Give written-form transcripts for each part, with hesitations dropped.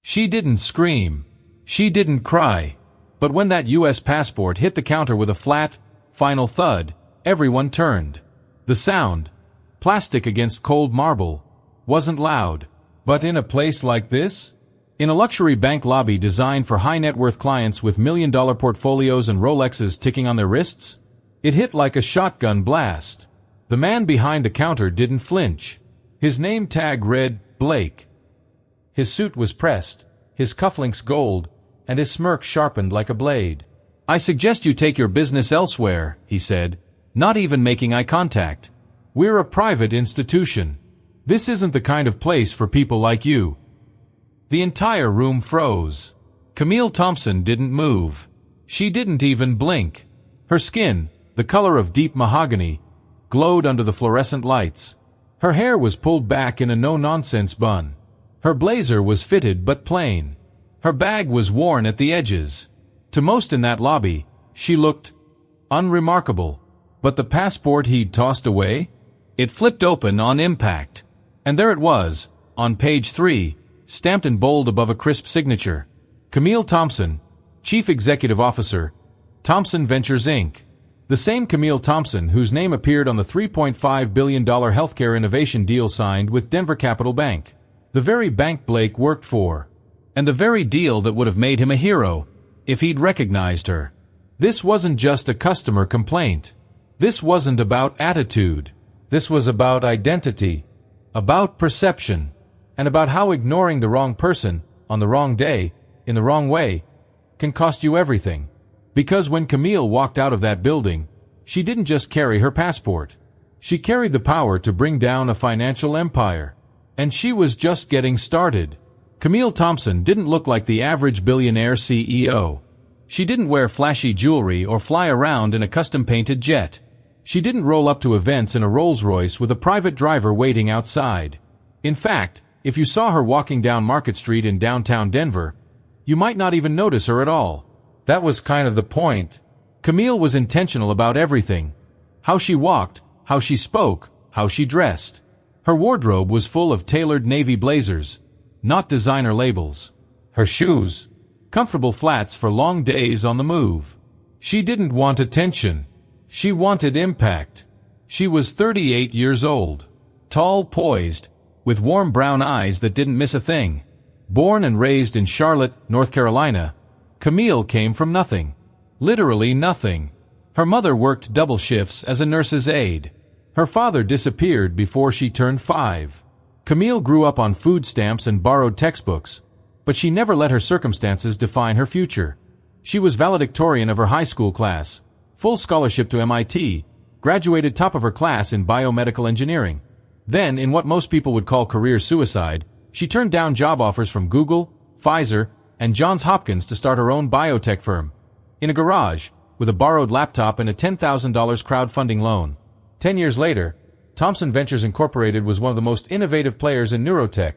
She didn't scream. She didn't cry. But when that U.S. passport hit the counter with a flat, final thud, everyone turned. The sound, plastic against cold marble, wasn't loud. But in a place like this? In a luxury bank lobby designed for high-net-worth clients with million-dollar portfolios and Rolexes ticking on their wrists? It hit like a shotgun blast. The man behind the counter didn't flinch. His name tag read, Blake. His suit was pressed, his cufflinks gold, and his smirk sharpened like a blade. "I suggest you take your business elsewhere," he said, not even making eye contact. "We're a private institution. This isn't the kind of place for people like you." The entire room froze. Camille Thompson didn't move. She didn't even blink. Her skin, the color of deep mahogany, glowed under the fluorescent lights. Her hair was pulled back in a no-nonsense bun. Her blazer was fitted but plain. Her bag was worn at the edges. To most in that lobby, she looked unremarkable. But the passport he'd tossed away? It flipped open on impact. And there it was, on page 3, stamped in bold above a crisp signature. Camille Thompson, Chief Executive Officer, Thompson Ventures Inc. The same Camille Thompson whose name appeared on the $3.5 billion healthcare innovation deal signed with Denver Capital Bank. The very bank Blake worked for. And the very deal that would have made him a hero, if he'd recognized her. This wasn't just a customer complaint. This wasn't about attitude. This was about identity. About perception. And about how ignoring the wrong person, on the wrong day, in the wrong way, can cost you everything. Because when Camille walked out of that building, she didn't just carry her passport. She carried the power to bring down a financial empire. And she was just getting started. Camille Thompson didn't look like the average billionaire CEO. She didn't wear flashy jewelry or fly around in a custom-painted jet. She didn't roll up to events in a Rolls-Royce with a private driver waiting outside. In fact, if you saw her walking down Market Street in downtown Denver, you might not even notice her at all. That was kind of the point. Camille was intentional about everything. How she walked, how she spoke, how she dressed. Her wardrobe was full of tailored navy blazers, not designer labels. Her shoes, comfortable flats for long days on the move. She didn't want attention. She wanted impact. She was 38 years old, tall, poised, with warm brown eyes that didn't miss a thing. Born and raised in Charlotte, North Carolina, Camille came from nothing. Literally nothing. Her mother worked double shifts as a nurse's aide. Her father disappeared before she turned 5. Camille grew up on food stamps and borrowed textbooks, but she never let her circumstances define her future. She was valedictorian of her high school class, full scholarship to MIT, graduated top of her class in biomedical engineering. Then, in what most people would call career suicide, she turned down job offers from Google, Pfizer, and Johns Hopkins to start her own biotech firm. In a garage, with a borrowed laptop and a $10,000 crowdfunding loan. 10 years later, Thompson Ventures Incorporated was one of the most innovative players in neurotech,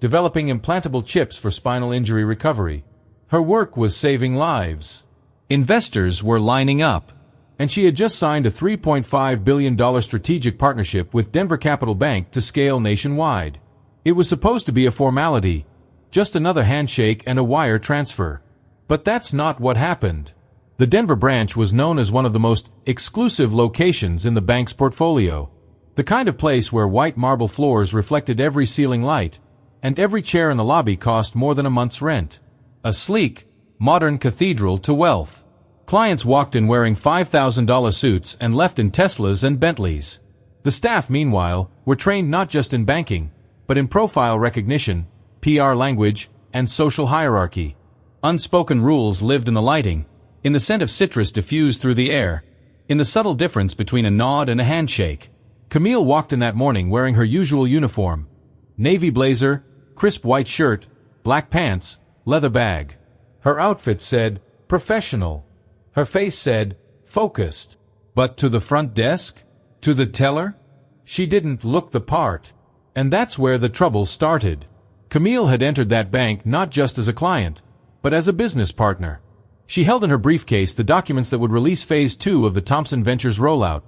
developing implantable chips for spinal injury recovery. Her work was saving lives. Investors were lining up. And she had just signed a $3.5 billion strategic partnership with Denver Capital Bank to scale nationwide. It was supposed to be a formality, just another handshake and a wire transfer. But that's not what happened. The Denver branch was known as one of the most exclusive locations in the bank's portfolio. The kind of place where white marble floors reflected every ceiling light, and every chair in the lobby cost more than a month's rent. A sleek, modern cathedral to wealth. Clients walked in wearing $5,000 suits and left in Teslas and Bentleys. The staff, meanwhile, were trained not just in banking, but in profile recognition, PR language, and social hierarchy. Unspoken rules lived in the lighting, in the scent of citrus diffused through the air, in the subtle difference between a nod and a handshake. Camille walked in that morning wearing her usual uniform. Navy blazer, crisp white shirt, black pants, leather bag. Her outfit said, professional. Her face said, focused. But to the front desk? To the teller? She didn't look the part. And that's where the trouble started. Camille had entered that bank not just as a client, but as a business partner. She held in her briefcase the documents that would release Phase 2 of the Thompson Ventures rollout.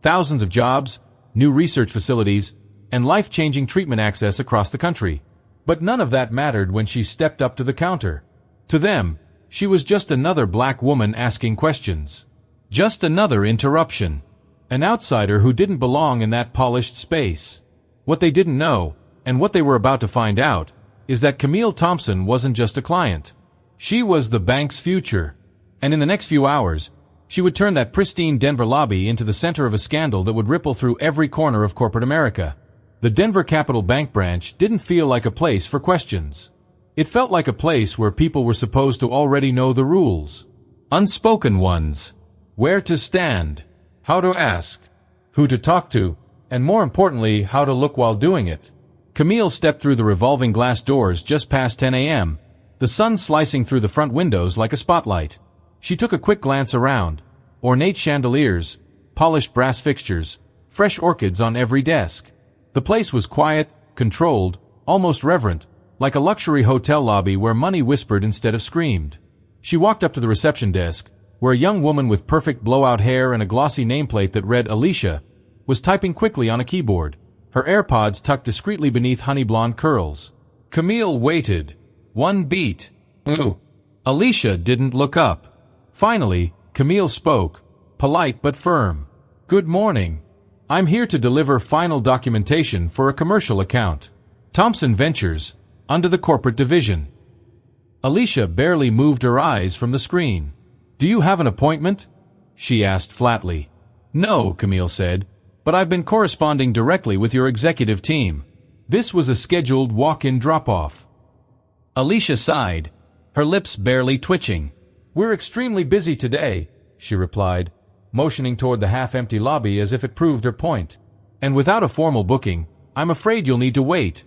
Thousands of jobs, new research facilities, and life-changing treatment access across the country. But none of that mattered when she stepped up to the counter. To them, she was just another black woman asking questions. Just another interruption. An outsider who didn't belong in that polished space. What they didn't know, and what they were about to find out, is that Camille Thompson wasn't just a client. She was the bank's future. And in the next few hours, she would turn that pristine Denver lobby into the center of a scandal that would ripple through every corner of corporate America. The Denver Capital Bank branch didn't feel like a place for questions. It felt like a place where people were supposed to already know the rules. Unspoken ones. Where to stand. How to ask. Who to talk to. And more importantly, how to look while doing it. Camille stepped through the revolving glass doors just past 10 a.m., the sun slicing through the front windows like a spotlight. She took a quick glance around. Ornate chandeliers, polished brass fixtures, fresh orchids on every desk. The place was quiet, controlled, almost reverent, like a luxury hotel lobby where money whispered instead of screamed. She walked up to the reception desk, where a young woman with perfect blowout hair and a glossy nameplate that read Alicia was typing quickly on a keyboard, her AirPods tucked discreetly beneath honey blonde curls. Camille waited. One beat. Ooh. Alicia didn't look up. Finally, Camille spoke, polite but firm. Good morning. I'm here to deliver final documentation for a commercial account. Thompson Ventures, under the corporate division. Alicia barely moved her eyes from the screen. Do you have an appointment? She asked flatly. No, Camille said, but I've been corresponding directly with your executive team. This was a scheduled walk-in drop-off. Alicia sighed, her lips barely twitching. We're extremely busy today, she replied, motioning toward the half-empty lobby as if it proved her point. And without a formal booking, I'm afraid you'll need to wait.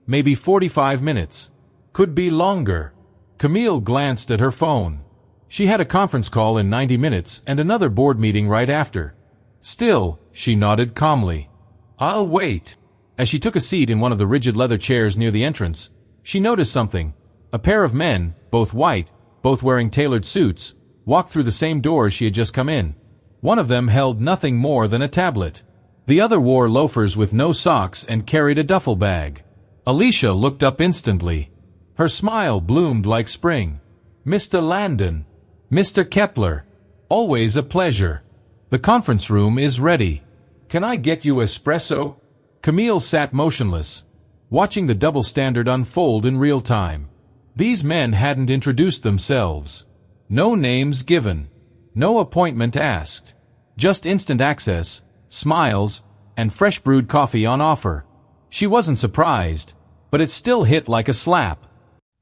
Maybe 45 minutes. Could be longer. Camille glanced at her phone. She had a conference call in 90 minutes and another board meeting right after. Still, she nodded calmly. I'll wait. As she took a seat in one of the rigid leather chairs near the entrance, she noticed something. A pair of men, both white, both wearing tailored suits, walked through the same doors she had just come in. One of them held nothing more than a tablet. The other wore loafers with no socks and carried a duffel bag. Alicia looked up instantly. Her smile bloomed like spring. Mr. Landon. Mr. Kepler. Always a pleasure. The conference room is ready. Can I get you espresso? Camille sat motionless, watching the double standard unfold in real time. These men hadn't introduced themselves. No names given. No appointment asked. Just instant access, smiles, and fresh brewed coffee on offer. She wasn't surprised, but it still hit like a slap.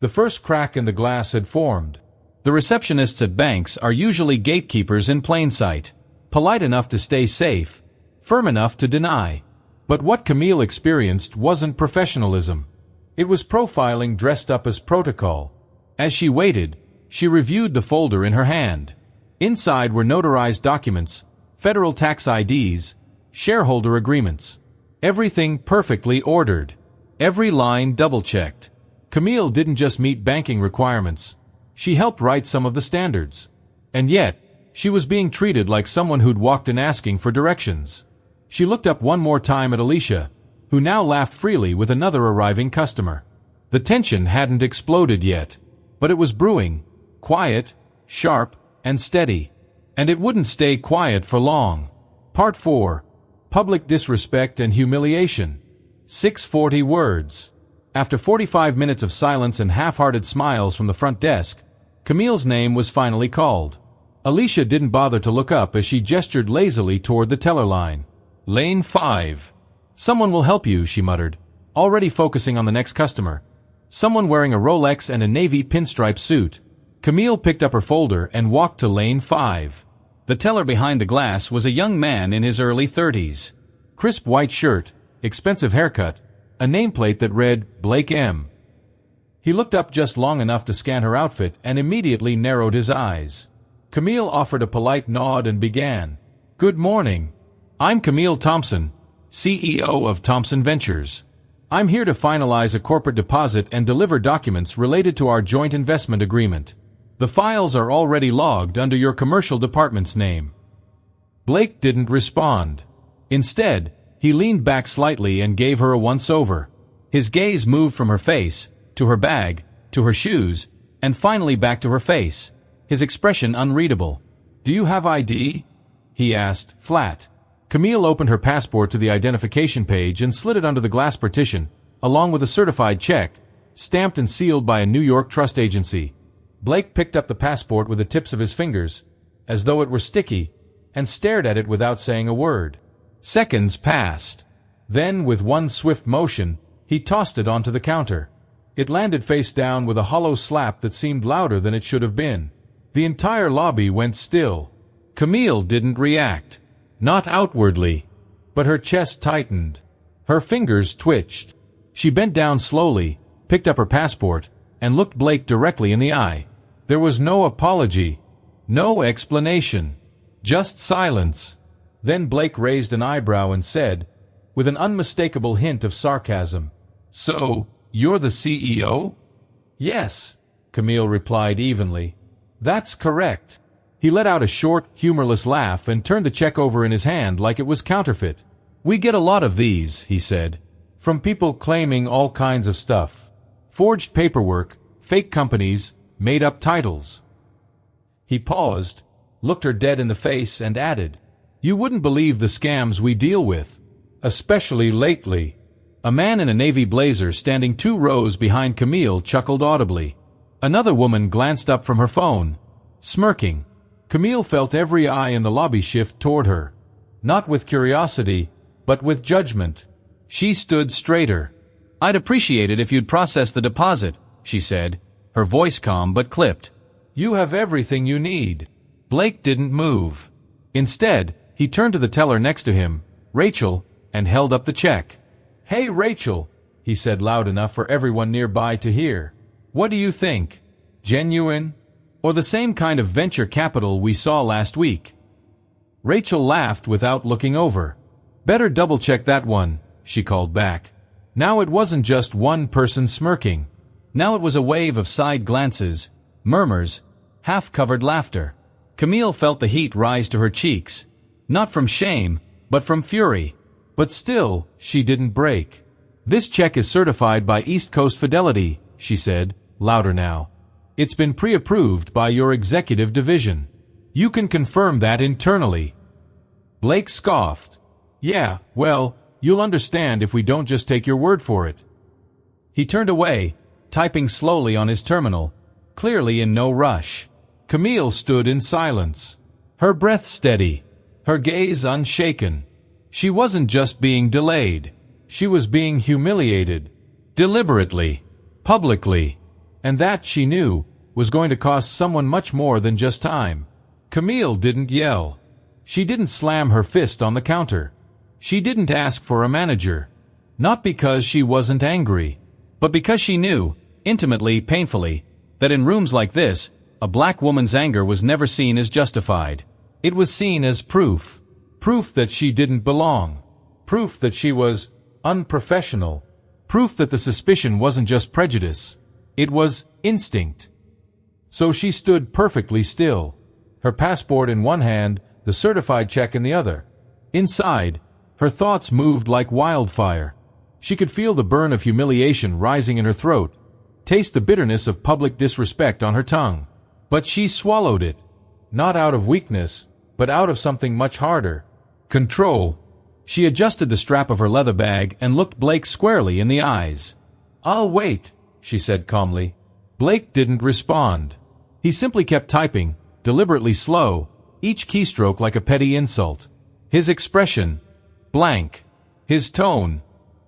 The first crack in the glass had formed. The receptionists at banks are usually gatekeepers in plain sight, polite enough to stay safe, firm enough to deny. But what Camille experienced wasn't professionalism. It was profiling dressed up as protocol. As she waited, she reviewed the folder in her hand. Inside were notarized documents, federal tax IDs, shareholder agreements. Everything perfectly ordered. Every line double-checked. Camille didn't just meet banking requirements. She helped write some of the standards. And yet, she was being treated like someone who'd walked in asking for directions. She looked up one more time at Alicia, who now laughed freely with another arriving customer. The tension hadn't exploded yet, but it was brewing, quiet, sharp, and steady. And it wouldn't stay quiet for long. Part 4. Public Disrespect and Humiliation. 640 words. After 45 minutes of silence and half-hearted smiles from the front desk, Camille's name was finally called. Alicia didn't bother to look up as she gestured lazily toward the teller line. Lane 5. Someone will help you, she muttered, already focusing on the next customer. Someone wearing a Rolex and a navy pinstripe suit. Camille picked up her folder and walked to lane 5. The teller behind the glass was a young man in his early 30s. Crisp white shirt, expensive haircut, a nameplate that read Blake M. He looked up just long enough to scan her outfit and immediately narrowed his eyes. Camille offered a polite nod and began. Good morning. I'm Camille Thompson, CEO of Thompson Ventures. I'm here to finalize a corporate deposit and deliver documents related to our joint investment agreement. The files are already logged under your commercial department's name. Blake didn't respond. Instead, he leaned back slightly and gave her a once-over. His gaze moved from her face, to her bag, to her shoes, and finally back to her face, his expression unreadable. "Do you have ID?" he asked, flat. Camille opened her passport to the identification page and slid it under the glass partition, along with a certified check, stamped and sealed by a New York trust agency. Blake picked up the passport with the tips of his fingers, as though it were sticky, and stared at it without saying a word. Seconds passed. Then, with one swift motion, he tossed it onto the counter. It landed face down with a hollow slap that seemed louder than it should have been. The entire lobby went still. Camille didn't react. Not outwardly. But her chest tightened. Her fingers twitched. She bent down slowly, picked up her passport, and looked Blake directly in the eye. There was no apology. No explanation. Just silence. Then Blake raised an eyebrow and said, with an unmistakable hint of sarcasm, "So, you're the CEO?" "Yes," Camille replied evenly. "That's correct." He let out a short, humorless laugh and turned the check over in his hand like it was counterfeit. "We get a lot of these," he said, "from people claiming all kinds of stuff. Forged paperwork, fake companies, made-up titles." He paused, looked her dead in the face, and added, "You wouldn't believe the scams we deal with, especially lately." A man in a navy blazer standing 2 rows behind Camille chuckled audibly. Another woman glanced up from her phone, smirking. Camille felt every eye in the lobby shift toward her. Not with curiosity, but with judgment. She stood straighter. "I'd appreciate it if you'd process the deposit," she said, her voice calm but clipped. "You have everything you need." Blake didn't move. Instead, he turned to the teller next to him, Rachel, and held up the check. "Hey, Rachel," he said loud enough for everyone nearby to hear. "What do you think? Genuine? Or the same kind of venture capital we saw last week?" Rachel laughed without looking over. "Better double-check that one," she called back. Now it wasn't just one person smirking. Now it was a wave of side glances, murmurs, half-covered laughter. Camille felt the heat rise to her cheeks. Not from shame, but from fury. But still, she didn't break. "This check is certified by East Coast Fidelity," she said, louder now. "It's been pre-approved by your executive division. You can confirm that internally." Blake scoffed. "Yeah, well, you'll understand if we don't just take your word for it." He turned away, typing slowly on his terminal, clearly in no rush. Camille stood in silence. Her breath steady, her gaze unshaken. She wasn't just being delayed. She was being humiliated. Deliberately. Publicly. And that, she knew, was going to cost someone much more than just time. Camille didn't yell. She didn't slam her fist on the counter. She didn't ask for a manager. Not because she wasn't angry, but because she knew, intimately, painfully, that in rooms like this, a black woman's anger was never seen as justified. It was seen as proof. Proof that she didn't belong. Proof that she was unprofessional. Proof that the suspicion wasn't just prejudice. It was instinct. So she stood perfectly still, her passport in one hand, the certified check in the other. Inside, her thoughts moved like wildfire. She could feel the burn of humiliation rising in her throat, taste the bitterness of public disrespect on her tongue. But she swallowed it, not out of weakness, but out of something much harder. Control. She adjusted the strap of her leather bag and looked Blake squarely in the eyes. "I'll wait," she said calmly. Blake didn't respond. He simply kept typing, deliberately slow, each keystroke like a petty insult. His expression, blank. His tone,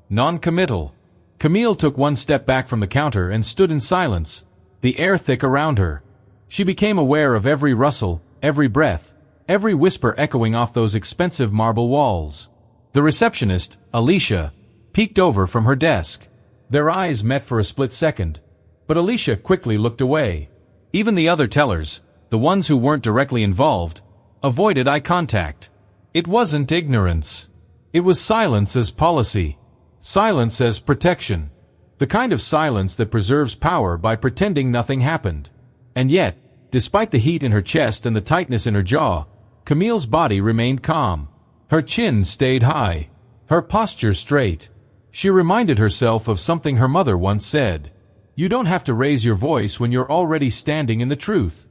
non-committal. Camille took one step back from the counter and stood in silence, the air thick around her. She became aware of every rustle, every breath, every whisper echoing off those expensive marble walls. The receptionist, Alicia, peeked over from her desk. Their eyes met for a split second, but Alicia quickly looked away. Even the other tellers, the ones who weren't directly involved, avoided eye contact. It wasn't ignorance. It was silence as policy. Silence as protection. The kind of silence that preserves power by pretending nothing happened. And yet, despite the heat in her chest and the tightness in her jaw, Camille's body remained calm. Her chin stayed high. Her posture straight. She reminded herself of something her mother once said. You don't have to raise your voice when you're already standing in the truth.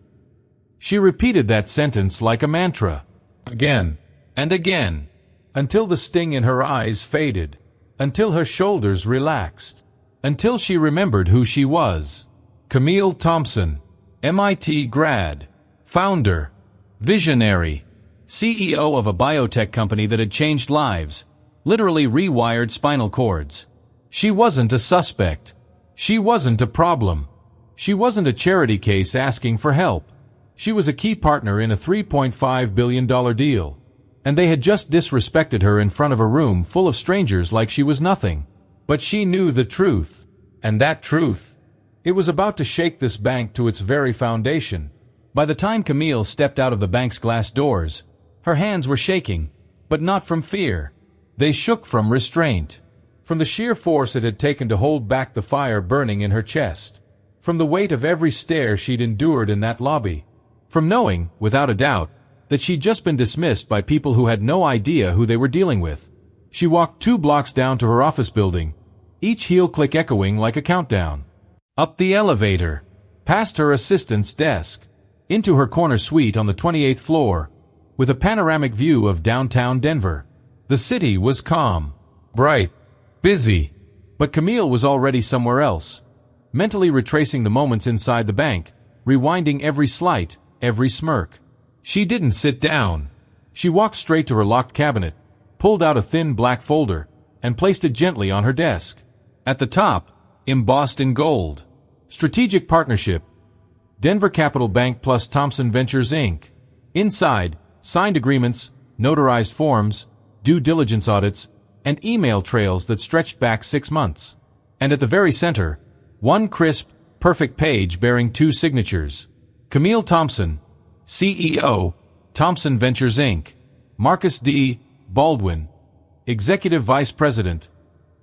She repeated that sentence like a mantra, again and again, until the sting in her eyes faded, until her shoulders relaxed, until she remembered who she was. Camille Thompson, MIT grad, founder, visionary, CEO of a biotech company that had changed lives, literally rewired spinal cords. She wasn't a suspect. She wasn't a problem. She wasn't a charity case asking for help. She was a key partner in a $3.5 billion deal. And they had just disrespected her in front of a room full of strangers like she was nothing. But she knew the truth. And that truth, it was about to shake this bank to its very foundation. By the time Camille stepped out of the bank's glass doors, her hands were shaking, but not from fear. They shook from restraint, from the sheer force it had taken to hold back the fire burning in her chest, from the weight of every stare she'd endured in that lobby, from knowing, without a doubt, that she'd just been dismissed by people who had no idea who they were dealing with. She walked 2 blocks down to her office building, each heel click echoing like a countdown. Up the elevator, past her assistant's desk, into her corner suite on the 28th floor, with a panoramic view of downtown Denver. The city was calm, bright, busy, but Camille was already somewhere else, mentally retracing the moments inside the bank, rewinding every slight, every smirk. She didn't sit down. She walked straight to her locked cabinet, pulled out a thin black folder, and placed it gently on her desk. At the top, embossed in gold, Strategic Partnership, Denver Capital Bank plus Thompson Ventures Inc. Inside, signed agreements, notarized forms, due diligence audits, and email trails that stretched back 6 months. And at the very center, one crisp, perfect page bearing 2 signatures. Camille Thompson, CEO, Thompson Ventures Inc. Marcus D. Baldwin, Executive Vice President,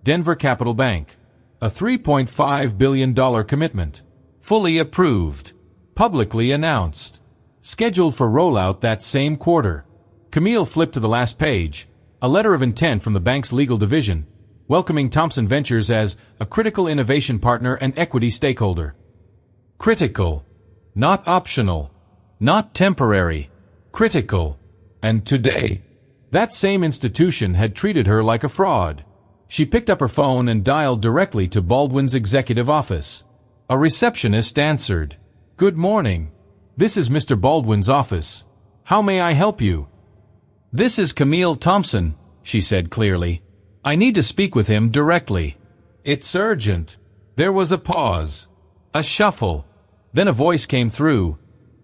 Denver Capital Bank. A $3.5 billion commitment. Fully approved. Publicly announced. Scheduled for rollout that same quarter. Camille flipped to the last page, a letter of intent from the bank's legal division, welcoming Thompson Ventures as a critical innovation partner and equity stakeholder. Critical. Not optional. Not temporary. Critical. And today, that same institution had treated her like a fraud. She picked up her phone and dialed directly to Baldwin's executive office. A receptionist answered. Good morning. This is Mr. Baldwin's office. How may I help you? This is Camille Thompson, she said clearly. I need to speak with him directly. It's urgent. There was a pause. A shuffle. Then a voice came through.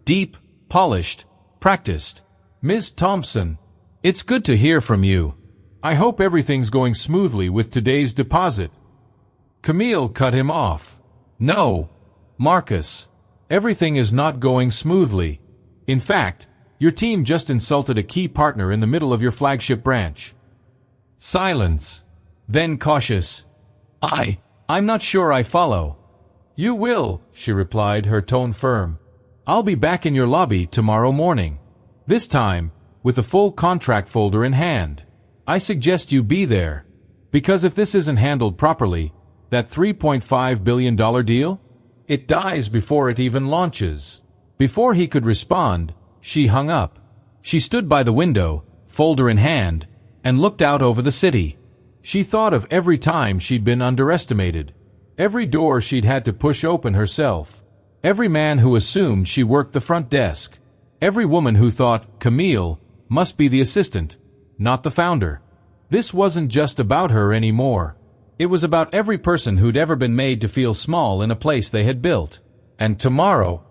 Deep, polished, practiced. Ms. Thompson, it's good to hear from you. I hope everything's going smoothly with today's deposit. Camille cut him off. No, Marcus. Everything is not going smoothly. In fact, your team just insulted a key partner in the middle of your flagship branch. Silence. Then cautious. I'm not sure I follow. You will, she replied, her tone firm. I'll be back in your lobby tomorrow morning. This time, with the full contract folder in hand. I suggest you be there. Because if this isn't handled properly, that $3.5 billion deal, it dies before it even launches. Before he could respond, she hung up. She stood by the window, folder in hand, and looked out over the city. She thought of every time she'd been underestimated, every door she'd had to push open herself, every man who assumed she worked the front desk, every woman who thought Camille must be the assistant, not the founder. This wasn't just about her anymore. It was about every person who'd ever been made to feel small in a place they had built. And tomorrow,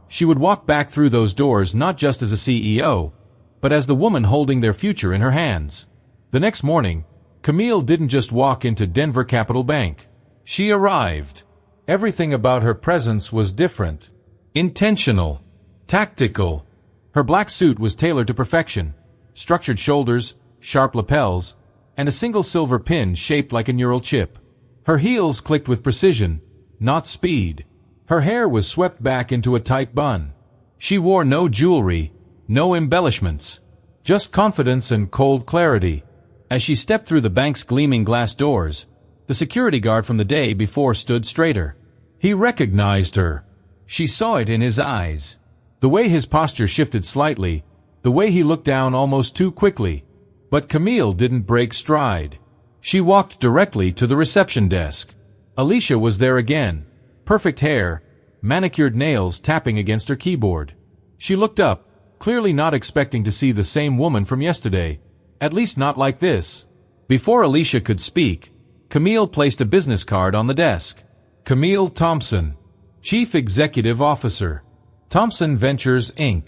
she would walk back through those doors not just as a CEO, but as the woman holding their future in her hands. The next morning, Camille didn't just walk into Denver Capital Bank. She arrived. Everything about her presence was different. Intentional. Tactical. Her black suit was tailored to perfection. Structured shoulders, sharp lapels, and a single silver pin shaped like a neural chip. Her heels clicked with precision, not speed. Her hair was swept back into a tight bun. She wore no jewelry, no embellishments, just confidence and cold clarity. As she stepped through the bank's gleaming glass doors, the security guard from the day before stood straighter. He recognized her. She saw it in his eyes. The way his posture shifted slightly, the way he looked down almost too quickly. But Camille didn't break stride. She walked directly to the reception desk. Alicia was there again. Perfect hair, manicured nails tapping against her keyboard. She looked up, clearly not expecting to see the same woman from yesterday. At least not like this. Before Alicia could speak, Camille placed a business card on the desk. Camille Thompson, Chief Executive Officer, Thompson Ventures, Inc.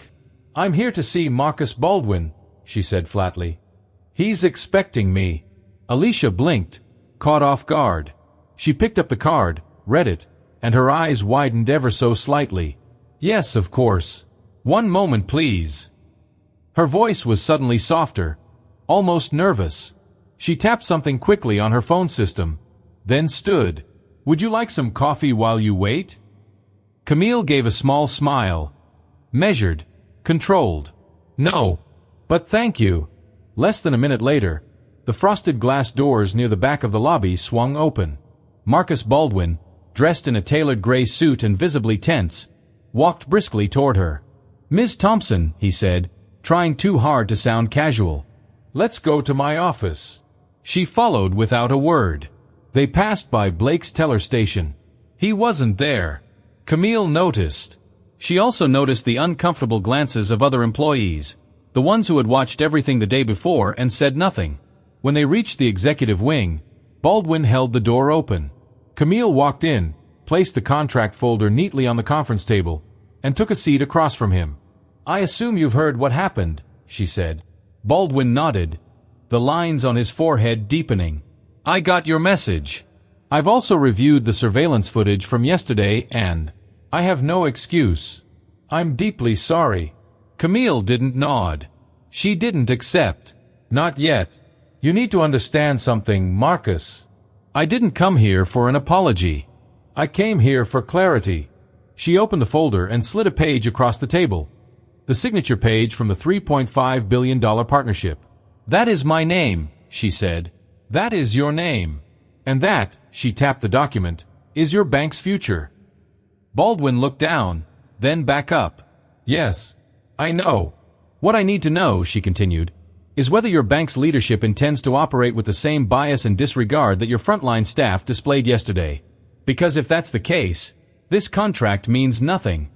I'm here to see Marcus Baldwin, she said flatly. He's expecting me. Alicia blinked, caught off guard. She picked up the card, read it, and her eyes widened ever so slightly. Yes, of course. One moment, please. Her voice was suddenly softer, almost nervous. She tapped something quickly on her phone system, then stood. Would you like some coffee while you wait? Camille gave a small smile. Measured, controlled. No, but thank you. Less than a minute later, the frosted glass doors near the back of the lobby swung open. Marcus Baldwin, dressed in a tailored gray suit and visibly tense, walked briskly toward her. Ms. Thompson, he said, trying too hard to sound casual. Let's go to my office. She followed without a word. They passed by Blake's teller station. He wasn't there. Camille noticed. She also noticed the uncomfortable glances of other employees, the ones who had watched everything the day before and said nothing. When they reached the executive wing, Baldwin held the door open. Camille walked in, placed the contract folder neatly on the conference table, and took a seat across from him. I assume you've heard what happened, she said. Baldwin nodded, the lines on his forehead deepening. I got your message. I've also reviewed the surveillance footage from yesterday and I have no excuse. I'm deeply sorry. Camille didn't nod. She didn't accept. Not yet. You need to understand something, Marcus. I didn't come here for an apology. I came here for clarity. She opened the folder and slid a page across the table. The signature page from the $3.5 billion partnership. That is my name, she said. That is your name. And that, she tapped the document, is your bank's future. Baldwin looked down, then back up. Yes, I know. What I need to know, she continued, is whether your bank's leadership intends to operate with the same bias and disregard that your frontline staff displayed yesterday. Because if that's the case, this contract means nothing.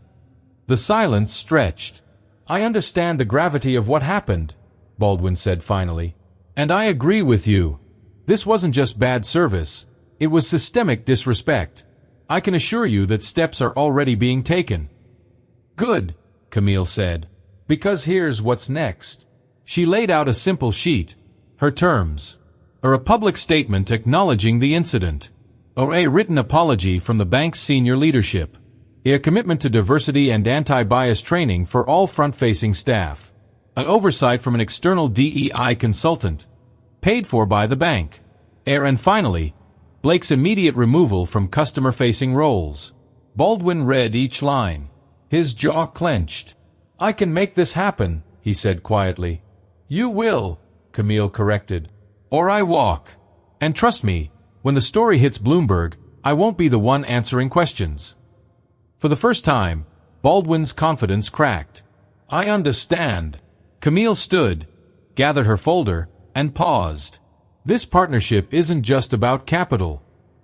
The silence stretched. I understand the gravity of what happened, Baldwin said finally. And I agree with you. This wasn't just bad service, it was systemic disrespect. I can assure you that steps are already being taken. Good, Camille said, because here's what's next. She laid out a simple sheet, her terms. A public statement acknowledging the incident. Or a written apology from the bank's senior leadership. A commitment to diversity and anti-bias training for all front-facing staff. An oversight from an external DEI consultant, paid for by the bank. And finally, Blake's immediate removal from customer-facing roles. Baldwin read each line. His jaw clenched. I can make this happen, he said quietly. You will, Camille corrected. Or I walk. And trust me, when the story hits Bloomberg, I won't be the one answering questions. For the first time, Baldwin's confidence cracked. I understand. Camille stood, gathered her folder, and paused. This partnership isn't just about capital.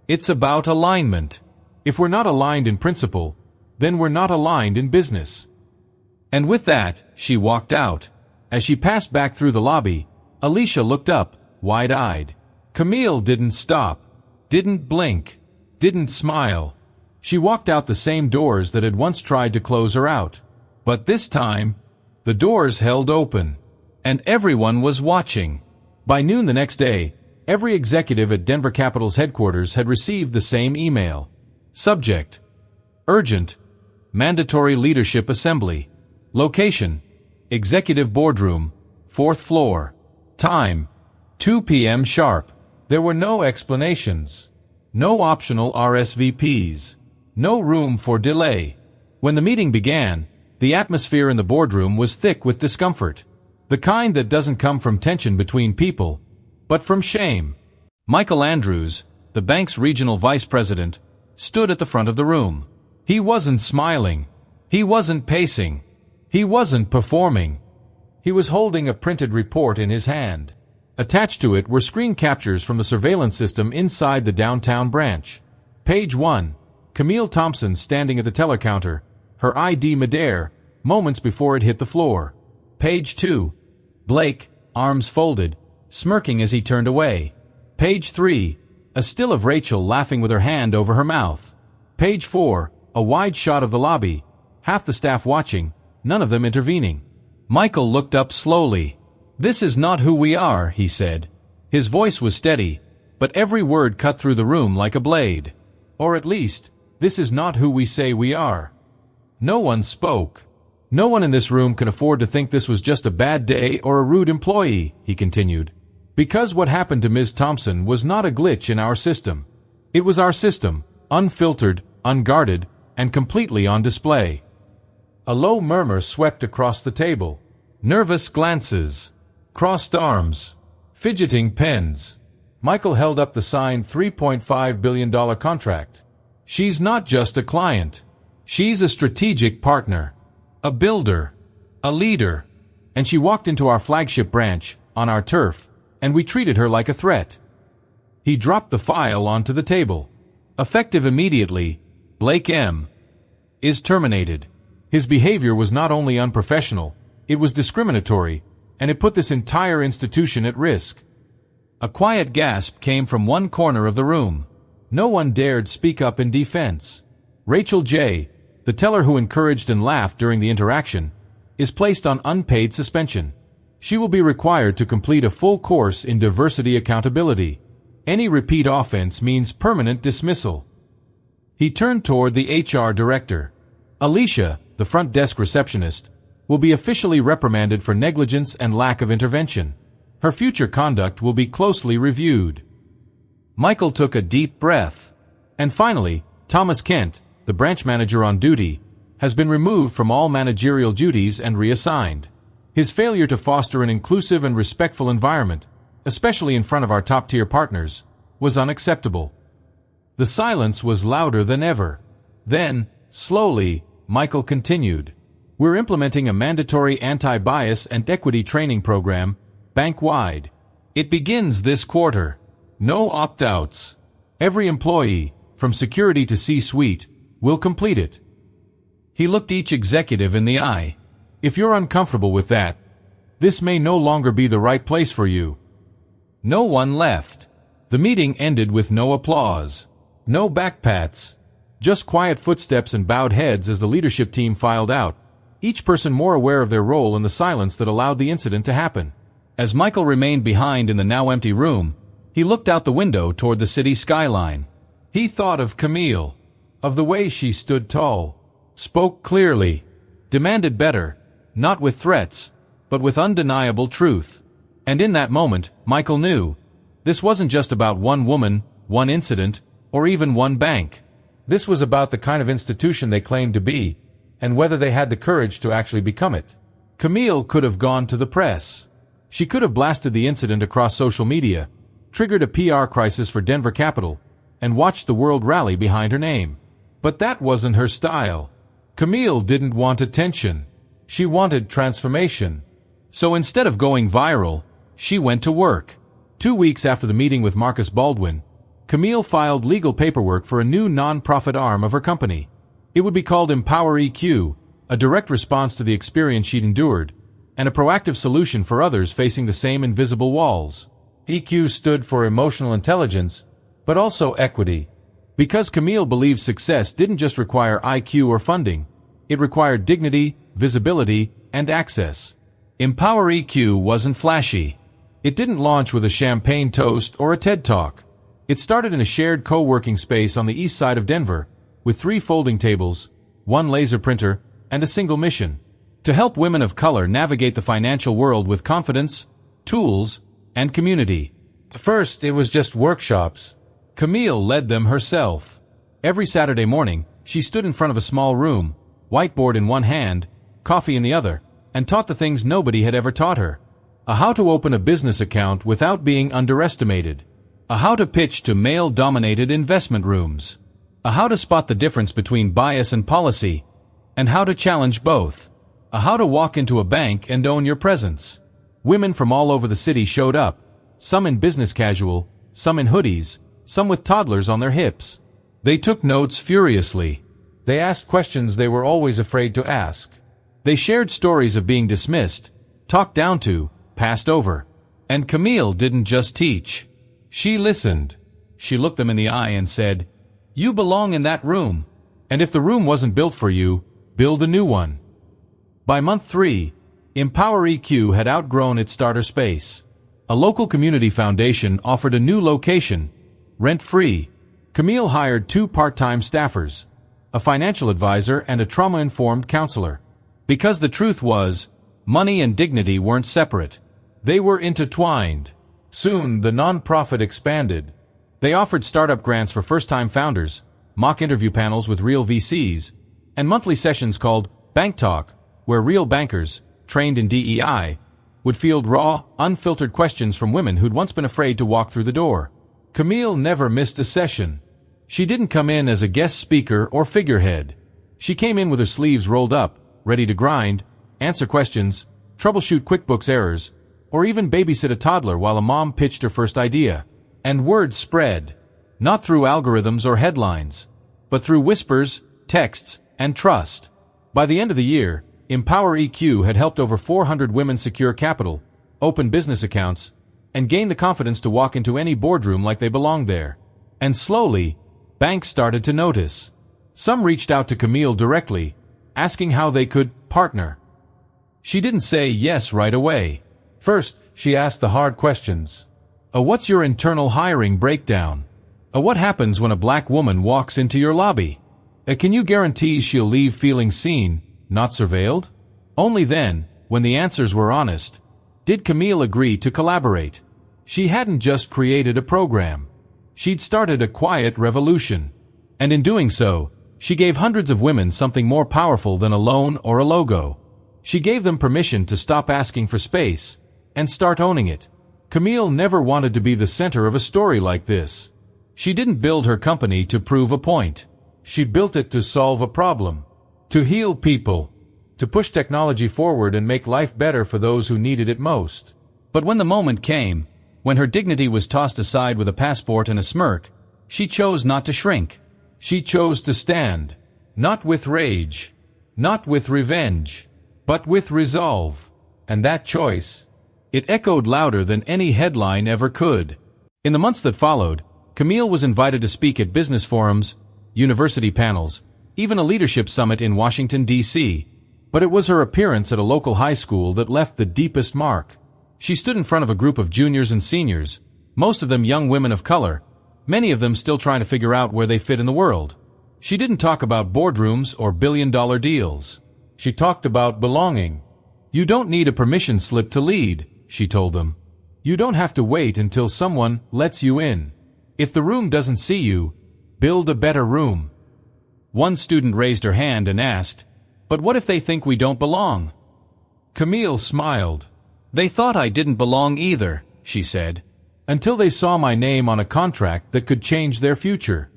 It's about alignment. If we're not aligned in principle, then we're not aligned in business. And with that, she walked out. As she passed back through the lobby, Alicia looked up, wide-eyed. Camille didn't stop, didn't blink, didn't smile. She walked out the same doors that had once tried to close her out. But this time, the doors held open, and everyone was watching. By noon the next day, every executive at Denver Capital's headquarters had received the same email. Subject: Urgent, Mandatory Leadership Assembly. Location: Executive Boardroom, 4th floor. Time: 2 p.m. sharp. There were no explanations. No optional RSVPs. No room for delay. When the meeting began, the atmosphere in the boardroom was thick with discomfort. The kind that doesn't come from tension between people, but from shame. Michael Andrews, the bank's regional vice president, stood at the front of the room. He wasn't smiling. He wasn't pacing. He wasn't performing. He was holding a printed report in his hand. Attached to it were screen captures from the surveillance system inside the downtown branch. Page 1. Camille Thompson standing at the teller counter, her ID midair, moments before it hit the floor. Page 2. Blake, arms folded, smirking as he turned away. Page 3. A still of Rachel laughing with her hand over her mouth. Page 4. A wide shot of the lobby, half the staff watching, none of them intervening. Michael looked up slowly. "This is not who we are," he said. His voice was steady, but every word cut through the room like a blade. "Or at least, this is not who we say we are." No one spoke. "No one in this room can afford to think this was just a bad day or a rude employee," he continued. "Because what happened to Ms. Thompson was not a glitch in our system. It was our system, unfiltered, unguarded, and completely on display." A low murmur swept across the table. Nervous glances. Crossed arms. Fidgeting pens. Michael held up the signed $3.5 billion contract. "She's not just a client. She's a strategic partner. A builder. A leader. And she walked into our flagship branch, on our turf, and we treated her like a threat." He dropped the file onto the table. "Effective immediately, Blake M. is terminated." His behavior was not only unprofessional, it was discriminatory, and it put this entire institution at risk. A quiet gasp came from one corner of the room. No one dared speak up in defense. Rachel J., the teller who encouraged and laughed during the interaction, is placed on unpaid suspension. She will be required to complete a full course in diversity accountability. Any repeat offense means permanent dismissal. He turned toward the HR director. Alicia, the front desk receptionist, will be officially reprimanded for negligence and lack of intervention. Her future conduct will be closely reviewed. Michael took a deep breath. And finally, Thomas Kent, the branch manager on duty, has been removed from all managerial duties and reassigned. His failure to foster an inclusive and respectful environment, especially in front of our top-tier partners, was unacceptable. The silence was louder than ever. Then, slowly, Michael continued. "We're implementing a mandatory anti-bias and equity training program, bank-wide. It begins this quarter. No opt-outs. Every employee, from security to C-suite, will complete it." He looked each executive in the eye. "If you're uncomfortable with that, this may no longer be the right place for you." No one left. The meeting ended with no applause. No backpats. Just quiet footsteps and bowed heads as the leadership team filed out, each person more aware of their role in the silence that allowed the incident to happen. As Michael remained behind in the now empty room, he looked out the window toward the city skyline. He thought of Camille, of the way she stood tall, spoke clearly, demanded better, not with threats, but with undeniable truth. And in that moment, Michael knew, this wasn't just about one woman, one incident, or even one bank. This was about the kind of institution they claimed to be, and whether they had the courage to actually become it. Camille could have gone to the press. She could have blasted the incident across social media, triggered a PR crisis for Denver Capital, and watched the world rally behind her name. But that wasn't her style. Camille didn't want attention. She wanted transformation. So instead of going viral, she went to work. 2 weeks after the meeting with Marcus Baldwin, Camille filed legal paperwork for a new non-profit arm of her company. It would be called Empower EQ, a direct response to the experience she'd endured, and a proactive solution for others facing the same invisible walls. EQ stood for emotional intelligence, but also equity. Because Camille believed success didn't just require IQ or funding, it required dignity, visibility, and access. Empower EQ wasn't flashy. It didn't launch with a champagne toast or a TED Talk. It started in a shared co-working space on the east side of Denver, with 3 folding tables, 1 laser printer, and a single mission: to help women of color navigate the financial world with confidence, tools, and community. First, it was just workshops. Camille led them herself. Every Saturday morning, she stood in front of a small room, whiteboard in one hand, coffee in the other, and taught the things nobody had ever taught her. a how to open a business account without being underestimated, a how to pitch to male-dominated investment rooms, a how to spot the difference between bias and policy, and how to challenge both, a how to walk into a bank and own your presence. Women from all over the city showed up, some in business casual, some in hoodies, some with toddlers on their hips. They took notes furiously. They asked questions they were always afraid to ask. They shared stories of being dismissed, talked down to, passed over. And Camille didn't just teach. She listened. She looked them in the eye and said, "You belong in that room. And if the room wasn't built for you, build a new one." By month 3, Empower EQ had outgrown its starter space. A local community foundation offered a new location, rent-free. Camille hired 2 part-time staffers, a financial advisor and a trauma-informed counselor. Because the truth was, money and dignity weren't separate. They were intertwined. Soon, the nonprofit expanded. They offered startup grants for first-time founders, mock interview panels with real VCs, and monthly sessions called Bank Talk, where real bankers, trained in DEI, would field raw, unfiltered questions from women who'd once been afraid to walk through the door. Camille never missed a session. She didn't come in as a guest speaker or figurehead. She came in with her sleeves rolled up, ready to grind, answer questions, troubleshoot QuickBooks errors, or even babysit a toddler while a mom pitched her first idea. And word spread, not through algorithms or headlines, but through whispers, texts, and trust. By the end of the year, Empower EQ had helped over 400 women secure capital, open business accounts, and gain the confidence to walk into any boardroom like they belonged there. And slowly, banks started to notice. Some reached out to Camille directly, asking how they could partner. She didn't say yes right away. First, she asked the hard questions. What's your internal hiring breakdown? What happens when a black woman walks into your lobby? Can you guarantee she'll leave feeling seen, not surveilled? Only then, when the answers were honest, did Camille agree to collaborate. She hadn't just created a program. She'd started a quiet revolution. And in doing so, she gave hundreds of women something more powerful than a loan or a logo. She gave them permission to stop asking for space and start owning it. Camille never wanted to be the center of a story like this. She didn't build her company to prove a point. She built it to solve a problem, to heal people, to push technology forward and make life better for those who needed it most. But when the moment came, when her dignity was tossed aside with a passport and a smirk, she chose not to shrink. She chose to stand, not with rage, not with revenge, but with resolve. And that choice, it echoed louder than any headline ever could. In the months that followed, Camille was invited to speak at business forums, university panels, even a leadership summit in Washington, D.C., but it was her appearance at a local high school that left the deepest mark. She stood in front of a group of juniors and seniors, most of them young women of color, many of them still trying to figure out where they fit in the world. She didn't talk about boardrooms or billion-dollar deals. She talked about belonging. You don't need a permission slip to lead, she told them. You don't have to wait until someone lets you in. If the room doesn't see you, build a better room. One student raised her hand and asked, "But what if they think we don't belong?" Camille smiled. "They thought I didn't belong either," she said, "until they saw my name on a contract that could change their future.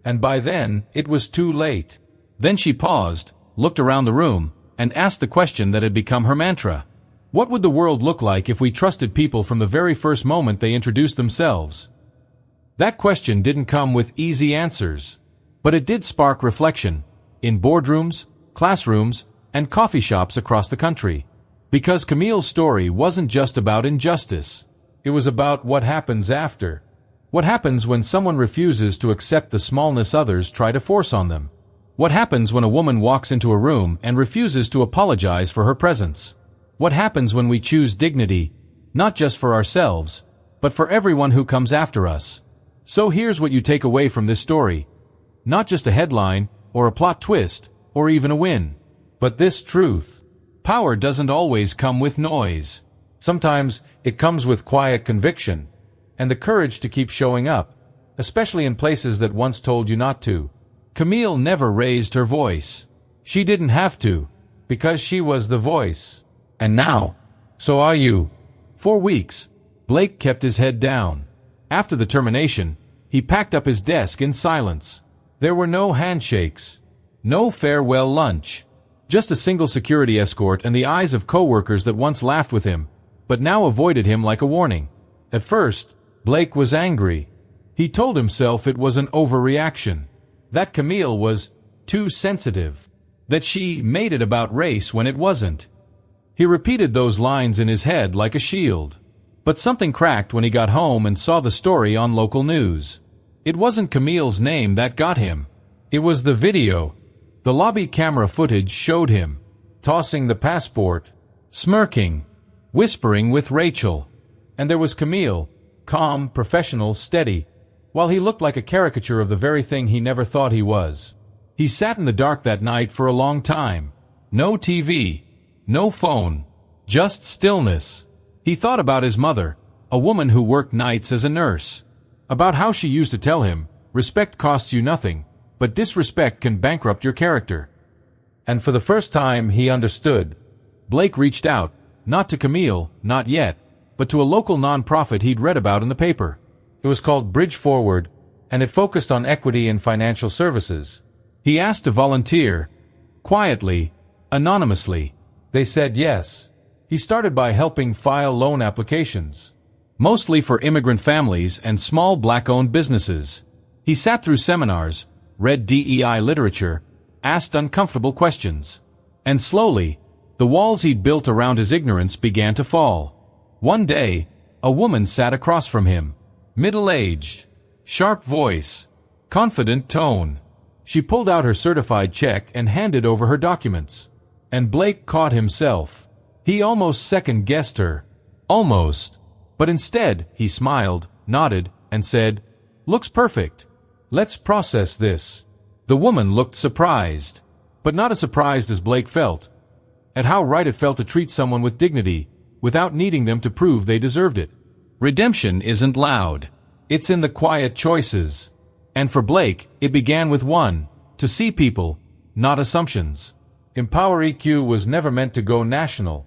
And by then, it was too late." Then she paused, looked around the room, and asked the question that had become her mantra. What would the world look like if we trusted people from the very first moment they introduced themselves? That question didn't come with easy answers, but it did spark reflection, in boardrooms, classrooms, and coffee shops across the country. Because Camille's story wasn't just about injustice. It was about what happens after. What happens when someone refuses to accept the smallness others try to force on them? What happens when a woman walks into a room and refuses to apologize for her presence? What happens when we choose dignity, not just for ourselves, but for everyone who comes after us? So here's what you take away from this story. Not just a headline, or a plot twist, or even a win, but this truth. Power doesn't always come with noise. Sometimes it comes with quiet conviction, and the courage to keep showing up, especially in places that once told you not to. Camille never raised her voice. She didn't have to, because she was the voice. And now, so are you. For weeks, Blake kept his head down. After the termination, he packed up his desk in silence. There were no handshakes, no farewell lunch, just a single security escort and the eyes of coworkers that once laughed with him, but now avoided him like a warning. At first, Blake was angry. He told himself it was an overreaction, that Camille was too sensitive, that she made it about race when it wasn't. He repeated those lines in his head like a shield. But something cracked when he got home and saw the story on local news. It wasn't Camille's name that got him. It was the video. The lobby camera footage showed him, tossing the passport, smirking, whispering with Rachel. And there was Camille, calm, professional, steady, while he looked like a caricature of the very thing he never thought he was. He sat in the dark that night for a long time. No TV, no phone, just stillness. He thought about his mother, a woman who worked nights as a nurse. About how she used to tell him, respect costs you nothing, but disrespect can bankrupt your character. And for the first time he understood. Blake reached out, not to Camille, not yet, but to a local non-profit he'd read about in the paper. It was called Bridge Forward, and it focused on equity in financial services. He asked to volunteer. Quietly, anonymously. They said yes. He started by helping file loan applications, mostly for immigrant families and small black-owned businesses. He sat through seminars, read DEI literature, asked uncomfortable questions. And slowly, the walls he'd built around his ignorance began to fall. One day, a woman sat across from him. Middle-aged, sharp voice, confident tone. She pulled out her certified check and handed over her documents. And Blake caught himself. He almost second-guessed her. Almost. But instead, he smiled, nodded, and said, "Looks perfect. Let's process this." The woman looked surprised, but not as surprised as Blake felt, at how right it felt to treat someone with dignity, without needing them to prove they deserved it. Redemption isn't loud. It's in the quiet choices. And for Blake, it began with one: to see people, not assumptions. Empower EQ was never meant to go national.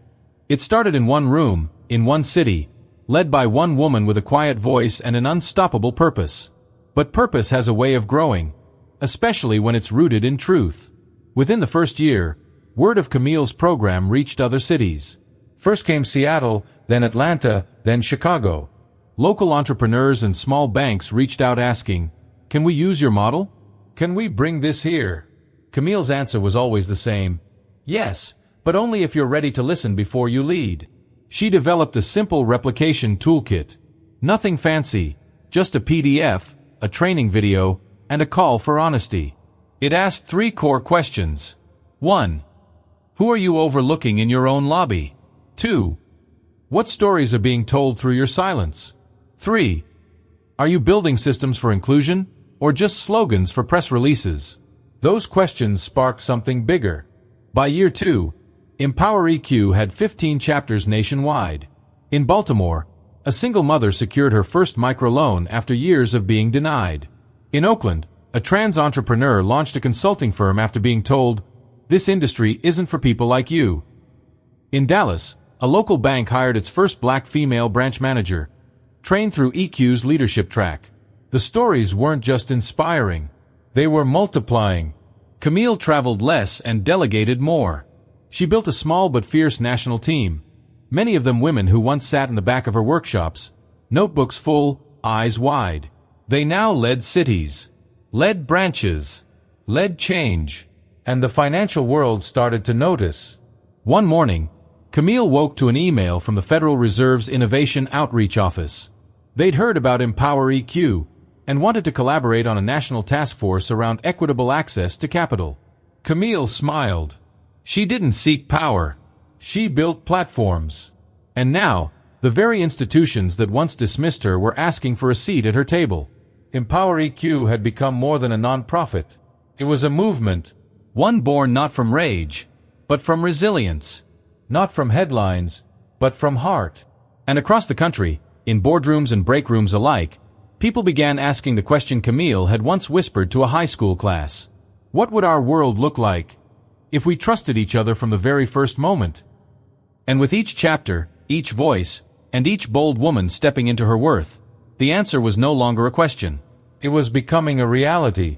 It started in one room, in one city, led by one woman with a quiet voice and an unstoppable purpose. But purpose has a way of growing, especially when it's rooted in truth. Within the first year, word of Camille's program reached other cities. First came Seattle, then Atlanta, then Chicago. Local entrepreneurs and small banks reached out asking, "Can we use your model? Can we bring this here?" Camille's answer was always the same: "Yes, but only if you're ready to listen before you lead." She developed a simple replication toolkit. Nothing fancy, just a PDF, a training video, and a call for honesty. It asked 3 core questions. 1. Who are you overlooking in your own lobby? 2. What stories are being told through your silence? 3. Are you building systems for inclusion, or just slogans for press releases? Those questions sparked something bigger. By year 2, Empower EQ had 15 chapters nationwide. In Baltimore, a single mother secured her first microloan after years of being denied. In Oakland, a trans entrepreneur launched a consulting firm after being told, "This industry isn't for people like you." In Dallas, a local bank hired its first black female branch manager, trained through EQ's leadership track. The stories weren't just inspiring. They were multiplying. Camille traveled less and delegated more. She built a small but fierce national team, many of them women who once sat in the back of her workshops, notebooks full, eyes wide. They now led cities, led branches, led change, and the financial world started to notice. One morning, Camille woke to an email from the Federal Reserve's Innovation Outreach Office. They'd heard about Empower EQ and wanted to collaborate on a national task force around equitable access to capital. Camille smiled. She didn't seek power. She built platforms. And now, the very institutions that once dismissed her were asking for a seat at her table. Empower EQ had become more than a non-profit. It was a movement, one born not from rage, but from resilience. Not from headlines, but from heart. And across the country, in boardrooms and break rooms alike, people began asking the question Camille had once whispered to a high school class. What would our world look like if we trusted each other from the very first moment? And with each chapter, each voice, and each bold woman stepping into her worth. The answer was no longer a question. It was becoming a reality.